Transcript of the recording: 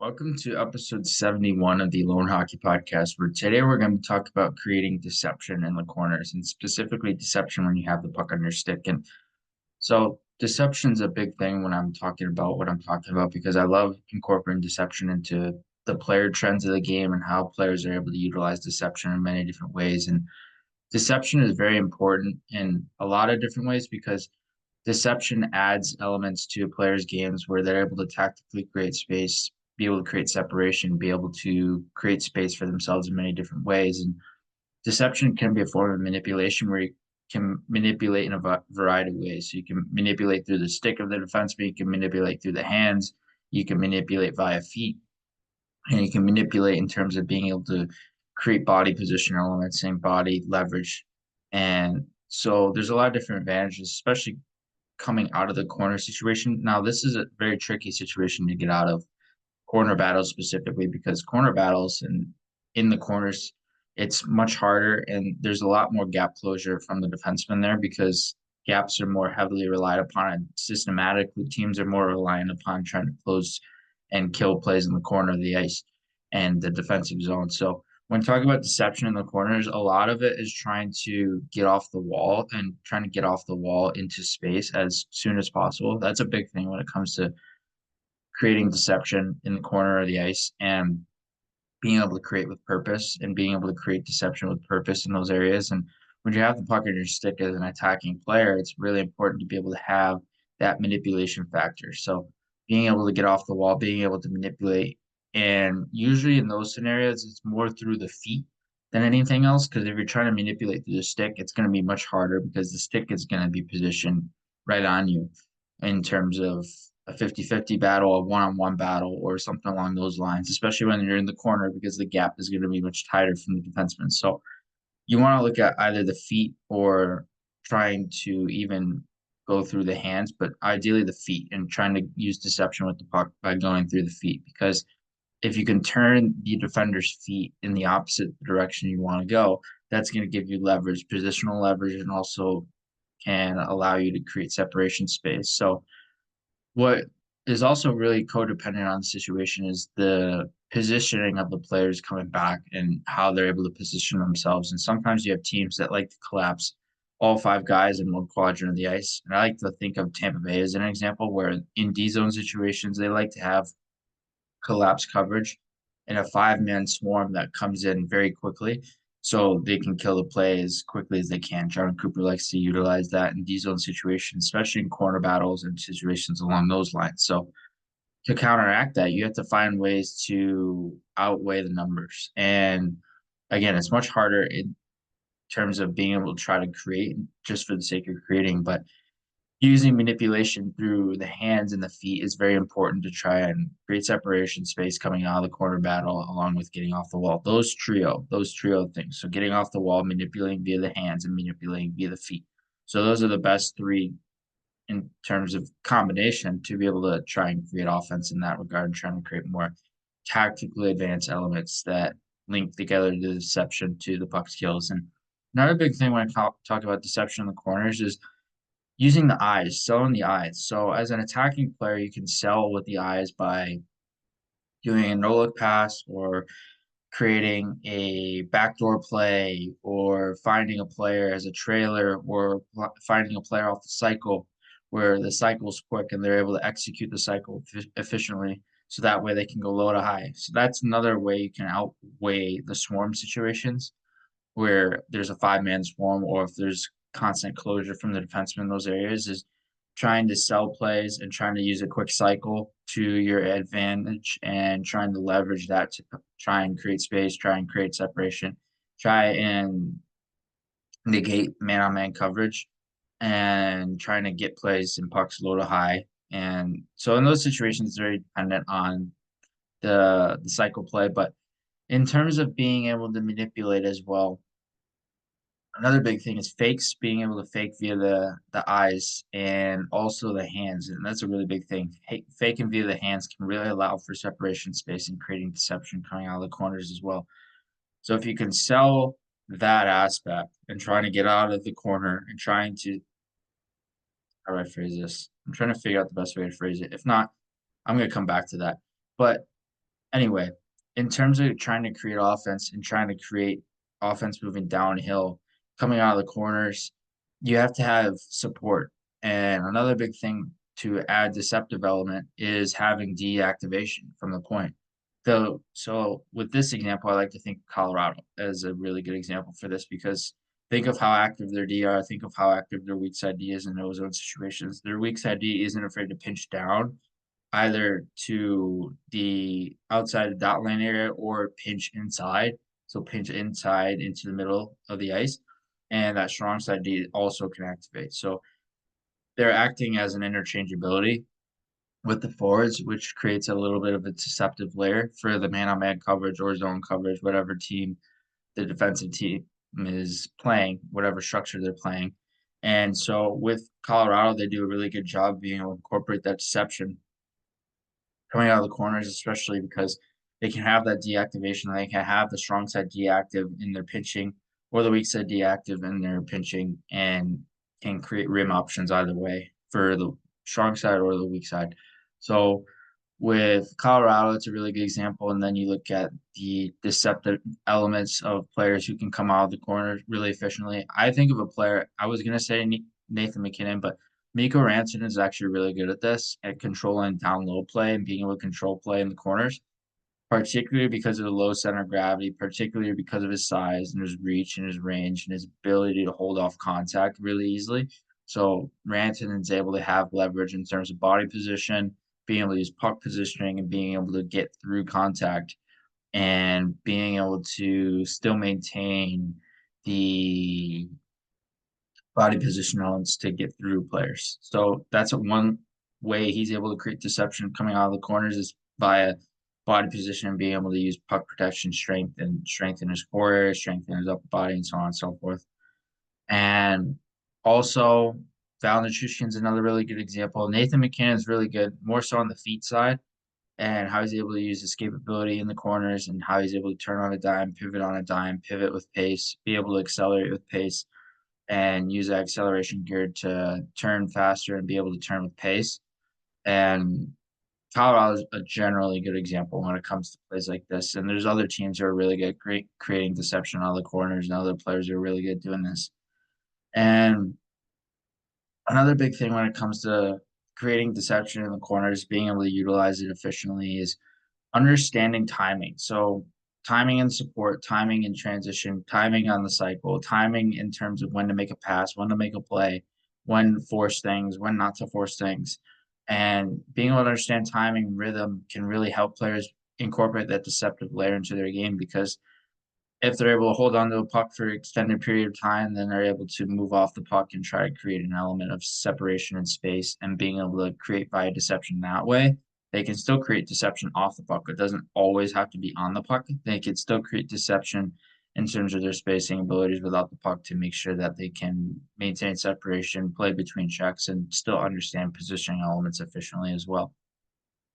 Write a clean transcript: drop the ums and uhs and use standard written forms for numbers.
Welcome to episode 71 of the Loane Hockey Podcast, where today we're going to talk about creating deception in the corners and specifically deception when you have the puck on your stick. And so, deception's a big thing when I'm talking about what I'm talking about because I love incorporating deception into the player trends of the game and how players are able to utilize deception in many different ways. And deception is very important in a lot of different ways because deception adds elements to a player's games where they're able to tactically create space, be able to create separation, be able to create space for themselves in many different ways. And deception can be a form of manipulation where you can manipulate in a variety of ways. So you can manipulate through the stick of the defenseman, you can manipulate through the hands, you can manipulate via feet, and you can manipulate in terms of being able to create body position elements and body leverage. And so there's a lot of different advantages, especially coming out of the corner situation. Now, this is a very tricky situation to get out of corner battles specifically because corner battles and in the corners, it's much harder and there's a lot more gap closure from the defenseman there because gaps are more heavily relied upon and systematically teams are more reliant upon trying to close and kill plays in the corner of the ice and the defensive zone. So when talking about deception in the corners, a lot of it is trying to get off the wall and trying to get off the wall into space as soon as possible. That's a big thing when it comes to creating deception in the corner of the ice and being able to create with purpose and being able to create deception with purpose in those areas. And when you have the puck in your stick as an attacking player, it's really important to be able to have that manipulation factor. So being able to get off the wall, being able to manipulate. And usually in those scenarios, it's more through the feet than anything else. Because if you're trying to manipulate through the stick, it's going to be much harder because the stick is going to be positioned right on you in terms of a 50-50 battle, a one-on-one battle, or something along those lines, especially when you're in the corner because the gap is going to be much tighter from the defenseman. So you want to look at either the feet or trying to even go through the hands, but ideally the feet and trying to use deception with the puck by going through the feet. Because if you can turn the defender's feet in the opposite direction you want to go, that's going to give you leverage, positional leverage, and also can allow you to create separation space. So what is also really codependent on the situation is the positioning of the players coming back and how they're able to position themselves. And sometimes you have teams that like to collapse all five guys in one quadrant of the ice. And I like to think of Tampa Bay as an example where in D zone situations, they like to have collapse coverage and a five-man swarm that comes in very quickly so they can kill the play as quickly as they can. John Cooper likes to utilize that in D zone situations, especially in corner battles and situations along those lines. So to counteract that, you have to find ways to outweigh the numbers. And again, it's much harder in terms of being able to try to create just for the sake of creating, but using manipulation through the hands and the feet is very important to try and create separation space coming out of the corner battle along with getting off the wall. Those trio things. So getting off the wall, manipulating via the hands, and manipulating via the feet. So those are the best three in terms of combination to be able to try and create offense in that regard and trying to create more tactically advanced elements that link together the deception to the puck skills. And another big thing when I talk about deception in the corners is using the eyes, selling the eyes. So as an attacking player, you can sell with the eyes by doing a no look pass or creating a backdoor play or finding a player as a trailer or finding a player off the cycle where the cycle's quick and they're able to execute the cycle efficiently. So that way they can go low to high. So that's another way you can outweigh the swarm situations where there's a five-man swarm or if there's constant closure from the defenseman in those areas is trying to sell plays and trying to use a quick cycle to your advantage and trying to leverage that to try and create space, try and create separation, try and negate man-on-man coverage and trying to get plays and pucks low to high. And so in those situations, it's very dependent on the cycle play. But in terms of being able to manipulate as well, another big thing is fakes, being able to fake via the eyes and also the hands, and that's a really big thing. Faking via the hands can really allow for separation space and creating deception coming out of the corners as well. So if you can sell that aspect and trying to get out of the corner and trying to how do I phrase this? I'm trying to figure out the best way to phrase it. If not, I'm going to come back to that. But Anyway, in terms of trying to create offense and trying to create offense moving downhill, coming out of the corners, you have to have support. And another big thing to add deceptive element is having deactivation from the point. So with this example, I like to think of Colorado as a really good example for this because think of how active their D are, think of how active their weak side D is in those zone situations. Their weak side D isn't afraid to pinch down either to the outside dot line area or pinch inside. So pinch inside into the middle of the ice. And that strong side D also can activate. So they're acting as an interchangeability with the forwards, which creates a little bit of a deceptive layer for the man on man coverage or zone coverage, whatever team the defensive team is playing, whatever structure they're playing. And so with Colorado, they do a really good job being able to incorporate that deception coming out of the corners, especially because they can have that deactivation. They can have the strong side deactive in their pitching or the weak side deactive in their pinching and can create rim options either way for the strong side or the weak side. So with Colorado, it's a really good example. And then you look at the deceptive elements of players who can come out of the corner really efficiently. I think of a player, I was going to say Nathan McKinnon, but Mikko Rantanen is actually really good at this, at controlling down low play and being able to control play in the corners, particularly because of the low center of gravity, particularly because of his size and his reach and his range and his ability to hold off contact really easily. So Rantanen is able to have leverage in terms of body position, being able to use puck positioning, and being able to get through contact and being able to still maintain the body position elements to get through players. So that's one way he's able to create deception coming out of the corners is via body position and being able to use puck protection strength and strengthen his core area, strengthen his upper body, and so on and so forth. And also, Val Nichushkin's another really good example. Nathan McKinnon is really good, more so on the feet side, and how he's able to use escapability in the corners and how he's able to turn on a dime, pivot with pace, be able to accelerate with pace and use that acceleration gear to turn faster and be able to turn with pace. And Colorado is a generally good example when it comes to plays like this. And there's other teams who are really good at creating deception on the corners, and other players who are really good doing this. And another big thing when it comes to creating deception in the corners, being able to utilize it efficiently is understanding timing. So timing and support, timing and transition, timing on the cycle, timing in terms of when to make a pass, when to make a play, when to force things, when not to force things. And being able to understand timing, rhythm can really help players incorporate that deceptive layer into their game because if they're able to hold on to a puck for an extended period of time, then they're able to move off the puck and try to create an element of separation and space and being able to create via deception that way. They can still create deception off the puck. It doesn't always have to be on the puck. They can still create deception in terms of their spacing abilities without the puck to make sure that they can maintain separation, play between checks, and still understand positioning elements efficiently as well.